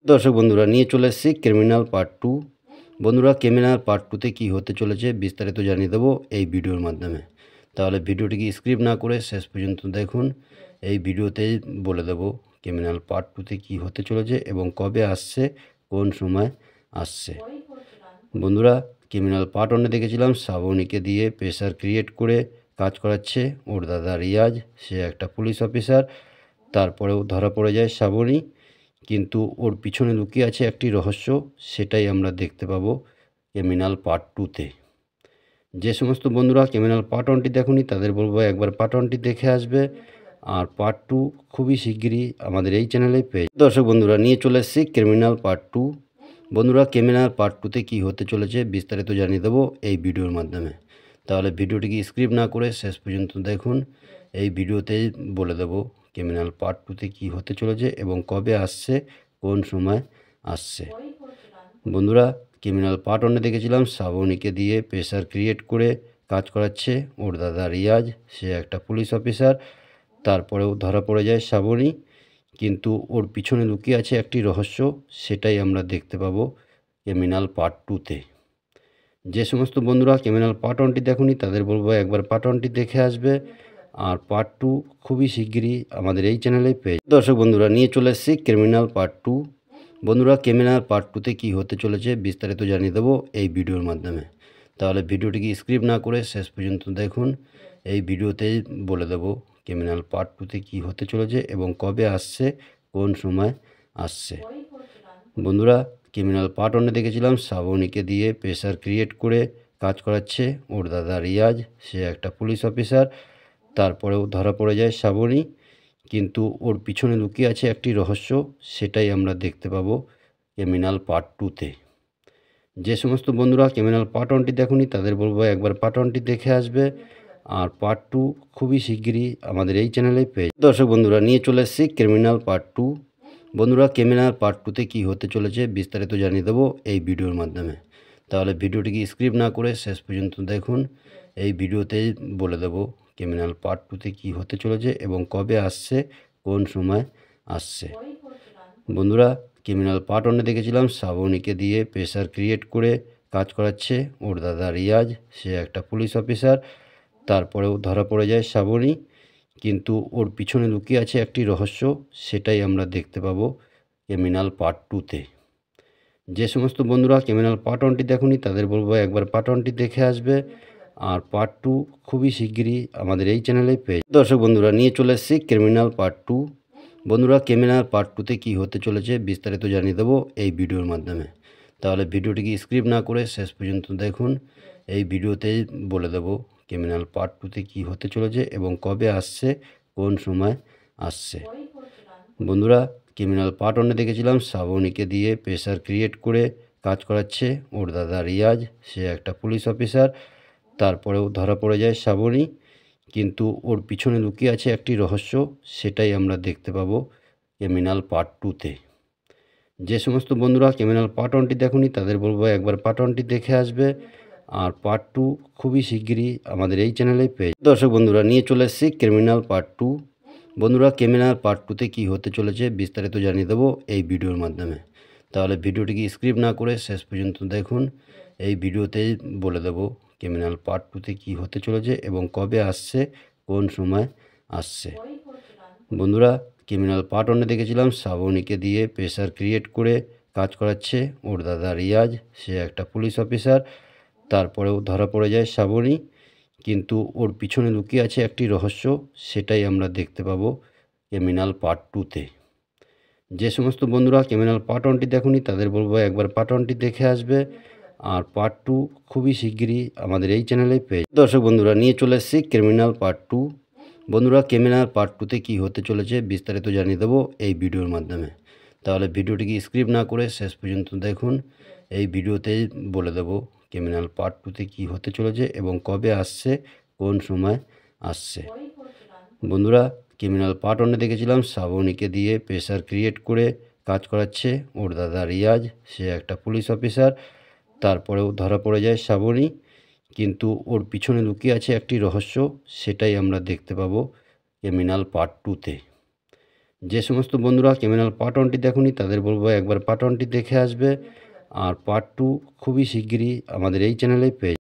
দর্শক বন্ধুরা নিয়ে চলে এসেছি ক্রিমিনাল পার্ট 2। বন্ধুরা ক্রিমিনাল পার্ট 2তে কী হতে চলেছে বিস্তারিত জানিয়ে দেবো এই ভিডিওর মাধ্যমে। তাহলে ভিডিওটিকে স্কিপ না করে শেষ পর্যন্ত দেখুন। এই ভিডিওতেই বলে দেবো ক্রিমিনাল পার্ট 2তে কী হতে চলেছে এবং কবে আসছে, কোন সময় আসছে। বন্ধুরা ক্রিমিনাল পার্ট 1-এ দেখেছিলাম শ্রাবণীকে দিয়ে প্রেশার ক্রিয়েট করে কাজ করাচ্ছে ওর দাদা রিয়াজ, সে একটা পুলিশ অফিসার। তারপরেও ধরা পড়ে যায় শ্রাবণী, কিন্তু ওর পিছনে লুকিয়ে আছে একটি রহস্য, সেটাই আমরা দেখতে পাবো ক্রিমিনাল পার্ট 2-তে। যে সমস্ত বন্ধুরা ক্রিমিনাল পার্ট 1টি দেখুনি তাদের বলবো একবার পার্ট 1টি দেখে আসবে, আর পার্ট 2 খুবই শিগগিরই আমাদের এই চ্যানেলে পেয়ে। দর্শক বন্ধুরা নিয়ে চলে এসেছি ক্রিমিনাল পার্ট 2। বন্ধুরা ক্রিমিনাল পার্ট 2তে কী হতে চলেছে বিস্তারিত জানিয়ে দেবো এই ভিডিওর মাধ্যমে। তাহলে ভিডিওটিকে স্কিপ না করে শেষ পর্যন্ত দেখুন। এই ভিডিওতেই বলে দেবো ক্রিমিনাল পার্ট 2তে কী হতে চলেছে এবং কবে আসছে, কোন সময় আসছে। বন্ধুরা ক্রিমিনাল পার্ট 1-এ দেখেছিলাম শ্রাবণীকে দিয়ে প্রেশার ক্রিয়েট করে কাজ করাচ্ছে ওর দাদা রিয়াজ, সে একটা পুলিশ অফিসার। তারপরেও ধরা পড়ে যায় শ্রাবণী, কিন্তু ওর পিছনে লুকিয়ে আছে একটি রহস্য, সেটাই আমরা দেখতে পাবো ক্রিমিনাল পার্ট 2-তে। যে সমস্ত বন্ধুরা ক্রিমিনাল পার্ট 1টি দেখুনি তাদের বলবো একবার পার্ট 1টি দেখে আসবে, আর পার্ট 2 খুবই শিগগিরই আমাদের এই চ্যানেলে পেয়ে। দর্শক বন্ধুরা নিয়ে চলে এসেছি ক্রিমিনাল পার্ট 2। বন্ধুরা ক্রিমিনাল পার্ট 2তে কী হতে চলেছে বিস্তারিত জানিয়ে দেবো এই ভিডিওর মাধ্যমে। তাহলে ভিডিওটিকে স্কিপ না করে শেষ পর্যন্ত দেখুন। এই ভিডিওতেই বলে দেবো ক্রিমিনাল পার্ট 2তে কী হতে চলেছে এবং কবে আসছে, কোন সময় আসছে। বন্ধুরা ক্রিমিনাল পার্ট 1-এ দেখেছিলাম শ্রাবণীকে দিয়ে প্রেশার ক্রিয়েট করে কাজ করাচ্ছে ওর দাদা রিয়াজ, সে একটা পুলিশ অফিসার। তারপরেও ধরা পড়ে যায় শ্রাবণী, কিন্তু ওর পিছনে লুকিয়ে আছে একটি রহস্য, সেটাই আমরা দেখতে পাবো ক্রিমিনাল পার্ট 2-তে। যে সমস্ত বন্ধুরা ক্রিমিনাল পার্ট 1টি দেখুনি তাদের বলবো একবার পার্ট 1টি দেখে আসবে, আর পার্ট 2 খুবই শিগগিরই আমাদের এই চ্যানেলে পেয়ে। দর্শক বন্ধুরা নিয়ে চলে এসেছি ক্রিমিনাল পার্ট 2। বন্ধুরা ক্রিমিনাল পার্ট 2তে কী হতে চলেছে বিস্তারিত জানিয়ে দেবো এই ভিডিওর মাধ্যমে। তাহলে ভিডিওটিকে স্কিপ না করে শেষ পর্যন্ত দেখুন। এই ভিডিওতেই বলে দেবো ক্রিমিনাল পার্ট 2তে কী হতে চলেছে এবং কবে আসছে, কোন সময় আসছে। বন্ধুরা ক্রিমিনাল পার্ট 1-এ দেখেছিলাম শ্রাবণীকে দিয়ে প্রেশার ক্রিয়েট করে কাজ করাচ্ছে ওর দাদা রিয়াজ, সে একটা পুলিশ অফিসার। তারপরেও ধরা পড়ে যায় শ্রাবণী, কিন্তু ওর পিছনে লুকিয়ে আছে একটি রহস্য, সেটাই আমরা দেখতে পাবো ক্রিমিনাল পার্ট 2-তে। যে সমস্ত বন্ধুরা ক্রিমিনাল পার্ট 1টি দেখুনি তাদের বলবো একবার পার্ট 1টি দেখে আসবে, আর পার্ট 2 খুবই শিগগিরই আমাদের এই চ্যানেলে পেয়ে। দর্শক বন্ধুরা নিয়ে চলে এসেছি ক্রিমিনাল পার্ট 2। বন্ধুরা ক্রিমিনাল পার্ট 2তে কী হতে চলেছে বিস্তারিত জানিয়ে দেবো এই ভিডিওর মাধ্যমে। তাহলে ভিডিওটিকে স্কিপ না করে শেষ পর্যন্ত দেখুন। এই ভিডিওতেই বলে দেবো ক্রিমিনাল পার্ট 2তে কী হতে চলেছে এবং কবে আসছে, কোন সময় আসছে। বন্ধুরা ক্রিমিনাল পার্ট 1-এ দেখেছিলাম শ্রাবণীকে দিয়ে প্রেশার ক্রিয়েট করে কাজ করাচ্ছে ওর দাদা রিয়াজ, সে একটা পুলিশ অফিসার। তারপরেও ধরা পড়ে যায় শ্রাবণী, কিন্তু ওর পিছনে লুকিয়ে আছে একটি রহস্য, সেটাই আমরা দেখতে পাবো ক্রিমিনাল পার্ট 2-তে। যে সমস্ত বন্ধুরা ক্রিমিনাল পার্ট 1টি দেখুনি তাদের বলবো একবার পার্ট 1টি দেখে আসবে, আর পার্ট 2 খুবই শিগগিরই আমাদের এই চ্যানেলে পেয়ে। দর্শক বন্ধুরা নিয়ে চলে এসেছি ক্রিমিনাল পার্ট 2। বন্ধুরা ক্রিমিনাল পার্ট 2তে কী হতে চলেছে বিস্তারিত জানিয়ে দেবো এই ভিডিওর মাধ্যমে। তাহলে ভিডিওটিকে স্কিপ না করে শেষ পর্যন্ত দেখুন। এই ভিডিওতেই বলে দেবো ক্রিমিনাল পার্ট 2তে কী হতে চলেছে এবং কবে আসছে, কোন সময় আসছে। বন্ধুরা ক্রিমিনাল পার্ট 1-এ দেখেছিলাম শ্রাবণীকে দিয়ে প্রেশার ক্রিয়েট করে কাজ করাচ্ছে ওর দাদা রিয়াজ, সে একটা পুলিশ অফিসার। তারপরেও ধরা পড়ে যায় শ্রাবণী, কিন্তু ওর পিছনে লুকিয়ে আছে একটি রহস্য, সেটাই আমরা দেখতে পাবো ক্রিমিনাল পার্ট 2-তে। যে সমস্ত বন্ধুরা ক্রিমিনাল পার্ট 1টি দেখুনি তাদের বলবো একবার পার্ট 1টি দেখে আসবে, আর পার্ট 2 খুবই শিগগিরই আমাদের এই চ্যানেলে পেয়ে। দর্শক বন্ধুরা নিয়ে চলে এসেছি ক্রিমিনাল পার্ট 2। বন্ধুরা ক্রিমিনাল পার্ট 2তে কী হতে চলেছে বিস্তারিত জানিয়ে দেবো এই ভিডিওর মাধ্যমে। তাহলে ভিডিওটিকে স্কিপ না করে শেষ পর্যন্ত দেখুন। এই ভিডিওতেই বলে দেবো ক্রিমিনাল পার্ট 2তে কী হতে চলেছে এবং কবে আসছে, কোন সময় আসছে। বন্ধুরা ক্রিমিনাল পার্ট 1-এ দেখেছিলাম শ্রাবণীকে দিয়ে প্রেশার ক্রিয়েট করে কাজ করাচ্ছে ওর দাদা রিয়াজ, সে একটা পুলিশ অফিসার। তারপরেও ধরা পড়ে যায় শ্রাবণী, কিন্তু ওর পিছনে লুকিয়ে আছে একটি রহস্য, সেটাই আমরা দেখতে পাবো ক্রিমিনাল পার্ট 2-তে। যে সমস্ত বন্ধুরা ক্রিমিনাল পার্ট 1টি দেখুনি তাদের বলবো একবার পার্ট 1টি দেখে আসবে। আর পার্ট 2 খুবই শিগগিরই আমাদের এই চ্যানেলে পেয়ে